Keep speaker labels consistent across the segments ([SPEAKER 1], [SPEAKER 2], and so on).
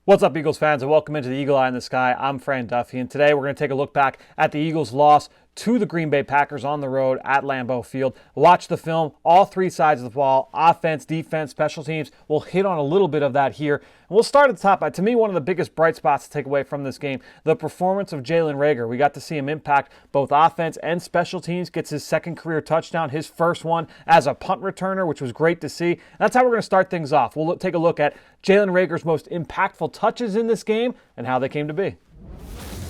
[SPEAKER 1] What's up, Eagles fans, and welcome into the Eagle Eye in the Sky. I'm Fran Duffy, and today we're going to take a look back at the Eagles' loss to the Green Bay Packers on the road at Lambeau Field. Watch the film, all three sides of the ball, offense, defense, special teams. We'll hit on a little bit of that here. And we'll start at the top. To me, one of the biggest bright spots to take away from this game, the performance of Jalen Reagor. We got to see him impact both offense and special teams, gets his second career touchdown, his first one as a punt returner, which was great to see. And that's how we're going to start things off. We'll take a look at Jalen Reagor's most impactful touches in this game and how they came to be.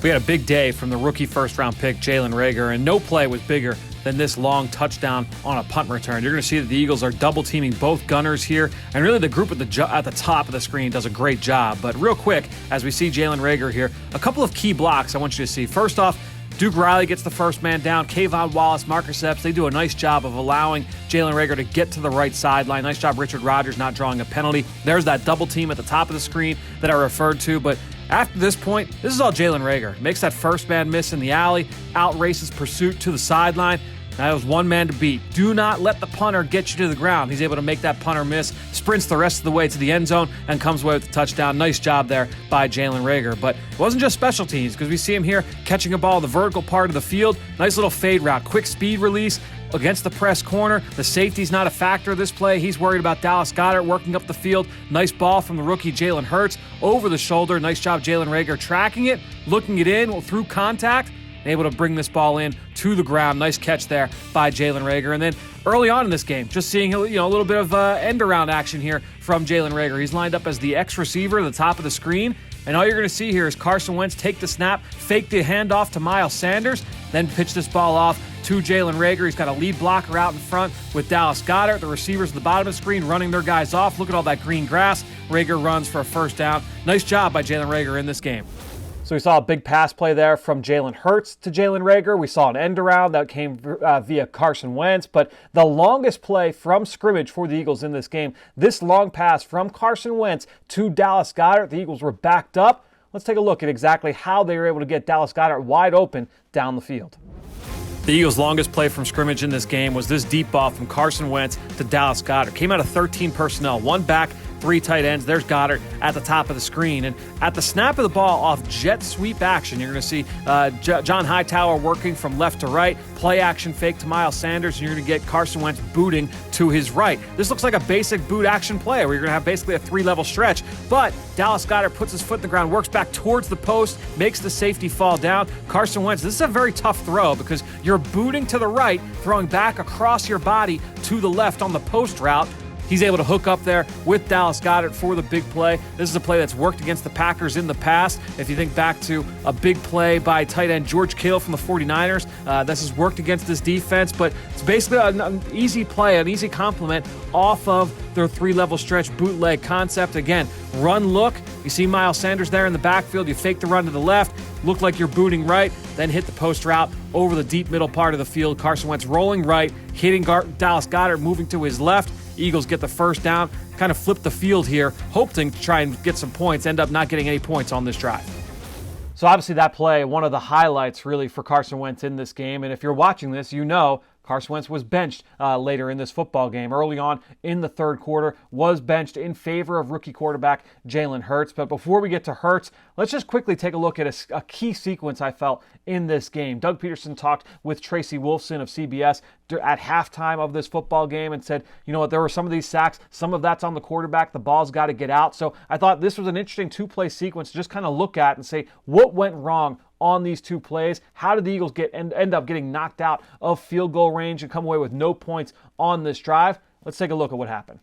[SPEAKER 1] We had a big day from the rookie first-round pick, Jalen Reagor, and no play was bigger than this long touchdown on a punt return. You're going to see that the Eagles are double-teaming both gunners here, and really the group at the top of the screen does a great job. But real quick, as we see Jalen Reagor here, a couple of key blocks I want you to see. First off, Duke Riley gets the first man down. Kayvon Wallace, Marcus Epps, they do a nice job of allowing Jalen Reagor to get to the right sideline. Nice job, Richard Rodgers, not drawing a penalty. There's that double team at the top of the screen that I referred to. But after this point, this is all Jalen Reagor. Makes that first man miss in the alley, outraces pursuit to the sideline. That was one man to beat. Do not let the punter get you to the ground. He's able to make that punter miss, sprints the rest of the way to the end zone, and comes away with the touchdown. Nice job there by Jalen Reagor. But it wasn't just special teams, because we see him here catching a ball in the vertical part of the field. Nice little fade route, quick speed release against the press corner. The safety's not a factor this play. He's worried about Dallas Goedert working up the field. Nice ball from the rookie Jalen Hurts over the shoulder. Nice job, Jalen Reagor, tracking it, looking it in through contact, and able to bring this ball in to the ground. Nice catch there by Jalen Reagor. And then early on in this game, just seeing a little bit of end-around action here from Jalen Reagor. He's lined up as the X receiver at the top of the screen. And all you're going to see here is Carson Wentz take the snap, fake the handoff to Miles Sanders, then pitch this ball off to Jalen Reagor. He's got a lead blocker out in front with Dallas Goedert. The receivers at the bottom of the screen running their guys off. Look at all that green grass. Reagor runs for a first down. Nice job by Jalen Reagor in this game. So we saw a big pass play there from Jalen Hurts to Jalen Reagor. We saw an end around that came via Carson Wentz. But the longest play from scrimmage for the Eagles in this game, this long pass from Carson Wentz to Dallas Goedert. The Eagles were backed up. Let's take a look at exactly how they were able to get Dallas Goedert wide open down the field. The Eagles' longest play from scrimmage in this game was this deep ball from Carson Wentz to Dallas Goedert. Came out of 13 personnel, one back, three tight ends. There's Goedert at the top of the screen. And at the snap of the ball off jet sweep action, you're going to see John Hightower working from left to right, play action fake to Miles Sanders, and you're going to get Carson Wentz booting to his right. This looks like a basic boot action play where you're going to have basically a three-level stretch. But Dallas Goedert puts his foot in the ground, works back towards the post, makes the safety fall down. Carson Wentz, this is a very tough throw because you're booting to the right, throwing back across your body to the left on the post route. He's able to hook up there with Dallas Goedert for the big play. This is a play that's worked against the Packers in the past. If you think back to a big play by tight end George Kittle from the 49ers, this has worked against this defense, but it's basically an easy play, an easy complement off of their three-level stretch bootleg concept. Again, run, look. You see Miles Sanders there in the backfield. You fake the run to the left, look like you're booting right, then hit the post route over the deep middle part of the field. Carson Wentz rolling right, hitting Dallas Goedert, moving to his left. Eagles get the first down, kind of flip the field here, hoping to try and get some points, end up not getting any points on this drive. So obviously that play, one of the highlights really for Carson Wentz in this game. And if you're watching this, you know Carson Wentz was benched later in this football game. Early on in the third quarter, was benched in favor of rookie quarterback Jalen Hurts. But before we get to Hurts, let's just quickly take a look at a key sequence I felt in this game. Doug Peterson talked with Tracy Wolfson of CBS at halftime of this football game and said, you know what, there were some of these sacks, some of that's on the quarterback, the ball's got to get out. So I thought this was an interesting two-play sequence to just kind of look at and say, what went wrong on these two plays? How did the Eagles end up getting knocked out of field goal range and come away with no points on this drive? Let's take a look at what happened.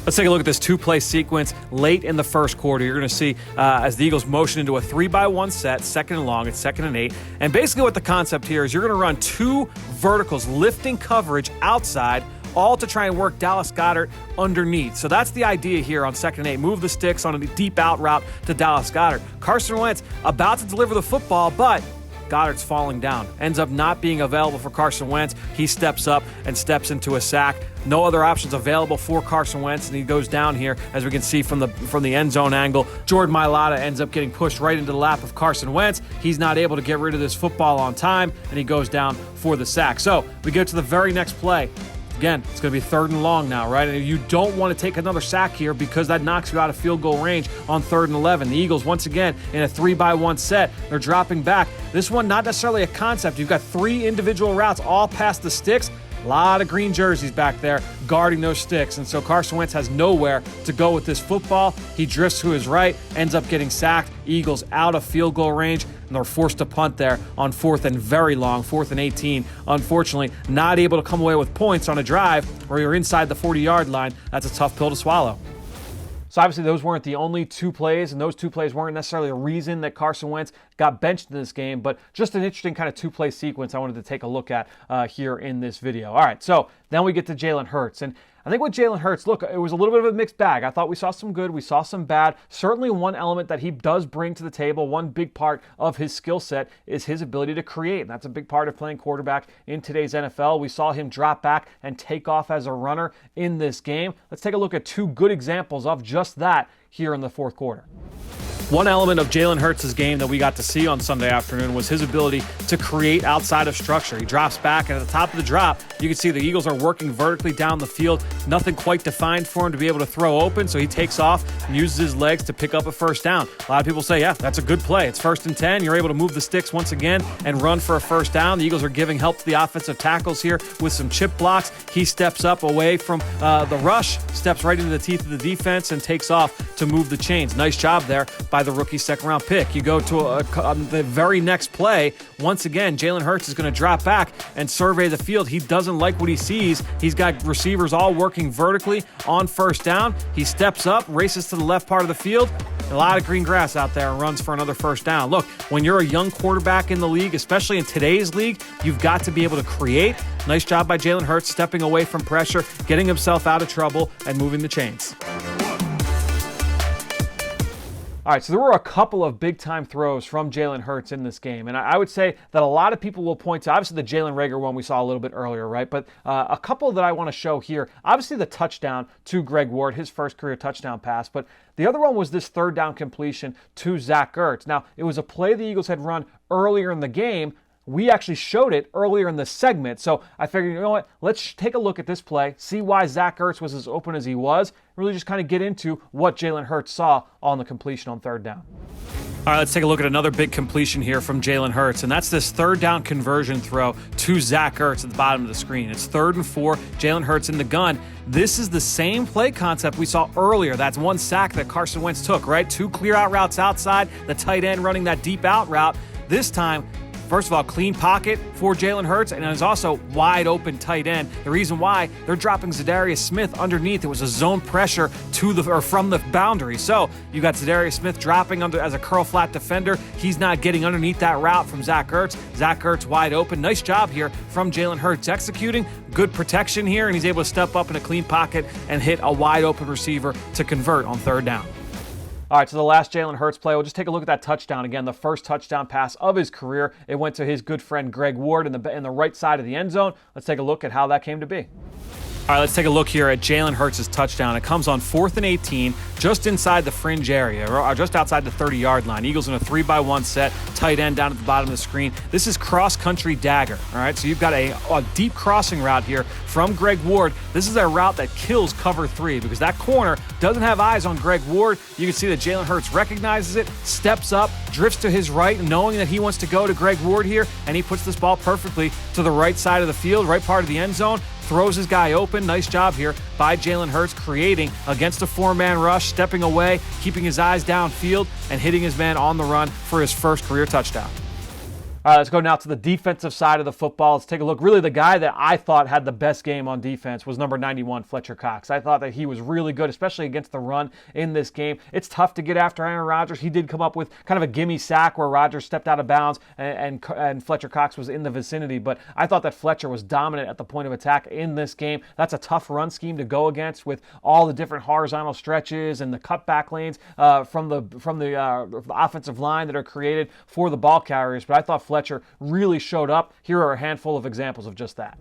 [SPEAKER 1] Let's take a look at this two-play sequence late in the first quarter. You're going to see as the Eagles motion into a 3-by-1 set, second and long, it's 2nd and 8. And basically what the concept here is you're going to run two verticals, lifting coverage outside, all to try and work Dallas Goedert underneath. So that's the idea here on 2nd and 8. Move the sticks on a deep out route to Dallas Goedert. Carson Wentz about to deliver the football, but Goddard's falling down. Ends up not being available for Carson Wentz. He steps up and steps into a sack. No other options available for Carson Wentz, and he goes down here, as we can see from the end zone angle. Jordan Mailata ends up getting pushed right into the lap of Carson Wentz. He's not able to get rid of this football on time, and he goes down for the sack. So we go to the very next play. Again, it's going to be 3rd and long now, right? And you don't want to take another sack here because that knocks you out of field goal range on 3rd and 11. The Eagles, once again, in a 3-by-1 set, they're dropping back. This one, not necessarily a concept. You've got 3 individual routes all past the sticks. A lot of green jerseys back there guarding those sticks. And so Carson Wentz has nowhere to go with this football. He drifts to his right, ends up getting sacked. Eagles out of field goal range, and they're forced to punt there on 4th and very long, 4th and 18. Unfortunately, not able to come away with points on a drive where you're inside the 40-yard line. That's a tough pill to swallow. So obviously those weren't the only 2 plays, and those 2 plays weren't necessarily a reason that Carson Wentz got benched in this game, but just an interesting kind of 2-play sequence I wanted to take a look at here in this video. All right, so then we get to Jalen Hurts, and I think with Jalen Hurts, look, it was a little bit of a mixed bag. I thought we saw some good, we saw some bad. Certainly one element that he does bring to the table, one big part of his skill set is his ability to create, and that's a big part of playing quarterback in today's NFL. We saw him drop back and take off as a runner in this game. Let's take a look at 2 good examples of just that here in the 4th quarter. One element of Jalen Hurts' game that we got to see on Sunday afternoon was his ability to create outside of structure. He drops back, and at the top of the drop, you can see the Eagles are working vertically down the field. Nothing quite defined for him to be able to throw open, so he takes off and uses his legs to pick up a 1st down. A lot of people say, yeah, that's a good play. It's 1st and 10. You're able to move the sticks once again and run for a 1st down. The Eagles are giving help to the offensive tackles here with some chip blocks. He steps up away from the rush, steps right into the teeth of the defense, and takes off to move the chains. Nice job there by the rookie 2nd-round pick. You go to the very next play. Once again, Jalen Hurts is going to drop back and survey the field. He doesn't like what he sees. He's got receivers all working vertically on 1st down. He steps up, races to the left part of the field. A lot of green grass out there, and runs for another 1st down. Look, when you're a young quarterback in the league, especially in today's league, you've got to be able to create. Nice job by Jalen Hurts, stepping away from pressure, getting himself out of trouble, and moving the chains. All right, so there were a couple of big-time throws from Jalen Hurts in this game, and I would say that a lot of people will point to, obviously, the Jalen Reagor one we saw a little bit earlier, right? But a couple that I want to show here, obviously the touchdown to Greg Ward, his first career touchdown pass, but the other one was this 3rd down completion to Zach Ertz. Now, it was a play the Eagles had run earlier in the game. We actually showed it earlier in the segment, so I figured, you know what, let's take a look at this play, see why Zach Ertz was as open as he was, really just kind of get into what Jalen Hurts saw on the completion on 3rd down. All right, let's take a look at another big completion here from Jalen Hurts, and that's this 3rd down conversion throw to Zach Ertz at the bottom of the screen. It's 3rd and 4, Jalen Hurts in the gun. This is the same play concept we saw earlier. That's one sack that Carson Wentz took, right? 2 clear out routes outside, the tight end running that deep out route. This time, first of all, clean pocket for Jalen Hurts, and it's also wide open tight end. The reason why, they're dropping Zadarius Smith underneath. It was a zone pressure from the boundary. So you got Zadarius Smith dropping under as a curl flat defender. He's not getting underneath that route from Zach Ertz. Zach Ertz wide open. Nice job here from Jalen Hurts executing. Good protection here, and he's able to step up in a clean pocket and hit a wide open receiver to convert on 3rd down. All right, so the last Jalen Hurts play, we'll just take a look at that touchdown. Again, the first touchdown pass of his career. It went to his good friend Greg Ward in the right side of the end zone. Let's take a look at how that came to be. All right, let's take a look here at Jalen Hurts' touchdown. It comes on 4th and 18, just inside the fringe area, or just outside the 30-yard line. Eagles in a 3-by-1 set, tight end down at the bottom of the screen. This is cross-country dagger, all right? So you've got a deep crossing route here from Greg Ward. This is a route that kills cover 3 because that corner doesn't have eyes on Greg Ward. You can see that Jalen Hurts recognizes it, steps up, drifts to his right, knowing that he wants to go to Greg Ward here, and he puts this ball perfectly to the right side of the field, right part of the end zone. Throws his guy open. Nice job here by Jalen Hurts creating against a 4-man rush, stepping away, keeping his eyes downfield, and hitting his man on the run for his first career touchdown. All right, let's go now to the defensive side of the football. Let's take a look. Really, the guy that I thought had the best game on defense was number 91, Fletcher Cox. I thought that he was really good, especially against the run in this game. It's tough to get after Aaron Rodgers. He did come up with kind of a gimme sack where Rodgers stepped out of bounds and Fletcher Cox was in the vicinity. But I thought that Fletcher was dominant at the point of attack in this game. That's a tough run scheme to go against with all the different horizontal stretches and the cutback lanes from the offensive line that are created for the ball carriers. But I thought Fletcher really showed up. Here are a handful of examples of just that.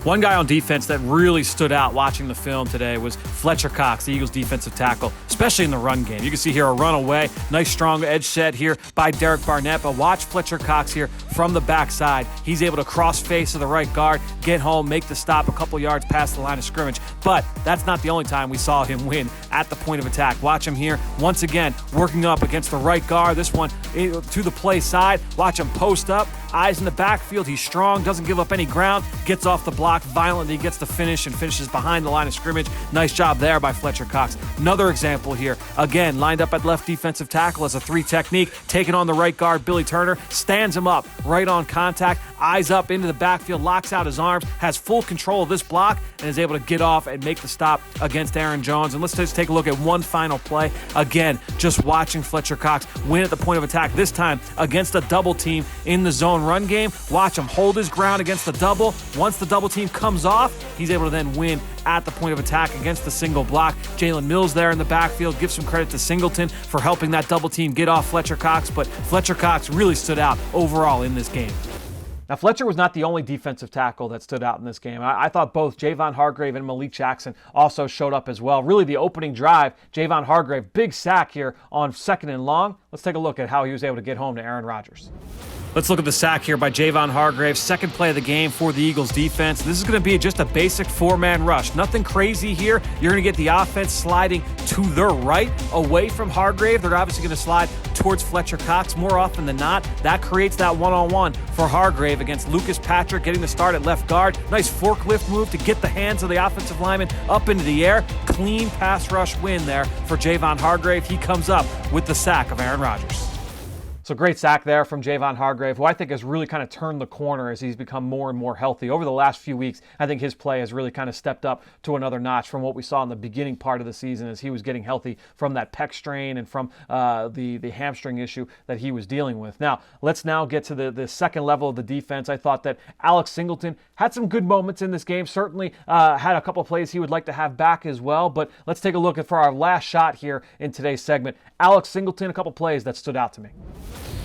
[SPEAKER 1] One guy on defense that really stood out watching the film today was Fletcher Cox, the Eagles defensive tackle, especially in the run game. You can see here a run away, nice strong edge set here by Derek Barnett, but watch Fletcher Cox here from the backside. He's able to cross face to the right guard, get home, make the stop a couple yards past the line of scrimmage. But that's not the only time we saw him win at the point of attack. Watch him here once again working up against the right guard. This one to the play side. Watch him post up, eyes in the backfield. He's strong, doesn't give up any ground, gets off the block violently, gets the finish and finishes behind the line of scrimmage. Nice job there by Fletcher Cox. Another example here, again, lined up at left defensive tackle as a 3 technique, taking on the right guard, Billy Turner, stands him up right on contact, eyes up into the backfield, locks out his arms, has full control of this block, and is able to get off and make the stop against Aaron Jones. And let's just take a look at one final play. Again, just watching Fletcher Cox win at the point of attack, this time against a double team in the zone run game. Watch him hold his ground against the double. Once the double team comes off, he's able to then win at the point of attack against the single block. Jalen Mills there in the backfield. Give some credit to Singleton for helping that double team get off Fletcher Cox, but Fletcher Cox really stood out overall in this game. Now, Fletcher was not the only defensive tackle that stood out in this game. I thought both Jayvon Hargrave and Malik Jackson also showed up as well. Really, the opening drive, Jayvon Hargrave, big sack here on 2nd and long. Let's take a look at how he was able to get home to Aaron Rodgers. Let's look at the sack here by Jayvon Hargrave. Second play of the game for the Eagles defense. This is going to be just a basic 4-man rush. Nothing crazy here. You're going to get the offense sliding to their right, away from Hargrave. They're obviously going to slide towards Fletcher Cox more often than not. That creates that one-on-one for Hargrave against Lucas Patrick, getting the start at left guard. Nice forklift move to get the hands of the offensive lineman up into the air. Clean pass rush win there for Jayvon Hargrave. He comes up with the sack of Aaron Rodgers. So great sack there from Jayvon Hargrave, who I think has really kind of turned the corner as he's become more and more healthy. Over the last few weeks, I think his play has really kind of stepped up to another notch from what we saw in the beginning part of the season as he was getting healthy from that pec strain and from the hamstring issue that he was dealing with. Now, let's now get to the second level of the defense. I thought that Alex Singleton had some good moments in this game, certainly had a couple of plays he would like to have back as well, but let's take a look for our last shot here in today's segment. Alex Singleton, a couple plays that stood out to me.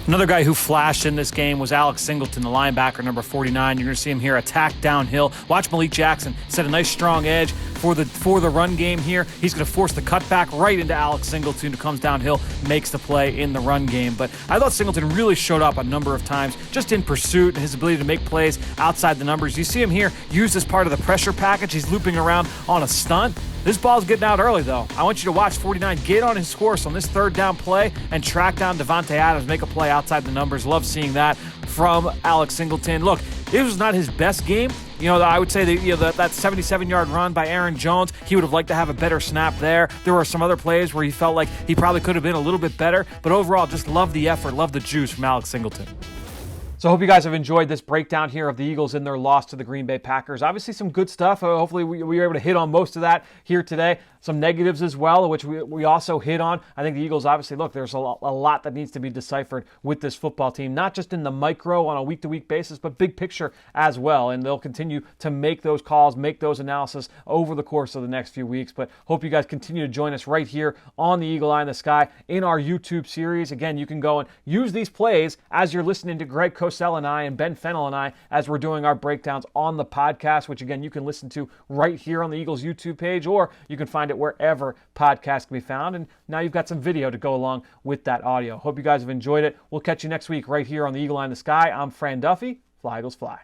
[SPEAKER 1] Another guy who flashed in this game was Alex Singleton, the linebacker, number 49. You're going to see him here attack downhill. Watch Malik Jackson set a nice strong edge for the run game here. He's going to force the cutback right into Alex Singleton, who comes downhill, makes the play in the run game. But I thought Singleton really showed up a number of times just in pursuit and his ability to make plays outside the numbers. You see him here used as part of the pressure package. He's looping around on a stunt. This ball's getting out early, though. I want you to watch 49 get on his horse on this 3rd down play and track down Devontae Adams, make a play outside the numbers. Love seeing that from Alex Singleton. Look, it was not his best game. I would say that 77-yard run by Aaron Jones, he would have liked to have a better snap there. There were some other plays where he felt like he probably could have been a little bit better, but overall, just love the effort, love the juice from Alex Singleton. So I hope you guys have enjoyed this breakdown here of the Eagles in their loss to the Green Bay Packers. Obviously some good stuff. Hopefully we were able to hit on most of that here today. Some negatives as well, which we also hit on. I think the Eagles obviously, look, there's a lot that needs to be deciphered with this football team, not just in the micro on a week-to-week basis, but big picture as well. And they'll continue to make those calls, make those analysis over the course of the next few weeks. But hope you guys continue to join us right here on the Eagle Eye in the Sky in our YouTube series. Again, you can go and use these plays as you're listening to Greg Cosell and I and Ben Fennell and I as we're doing our breakdowns on the podcast, which again, you can listen to right here on the Eagles YouTube page, or you can find it wherever podcasts can be found. And now you've got some video to go along with that audio. Hope you guys have enjoyed it. We'll catch you next week right here on the Eagle Eye in the Sky. I'm Fran Duffy. Fly Eagles Fly.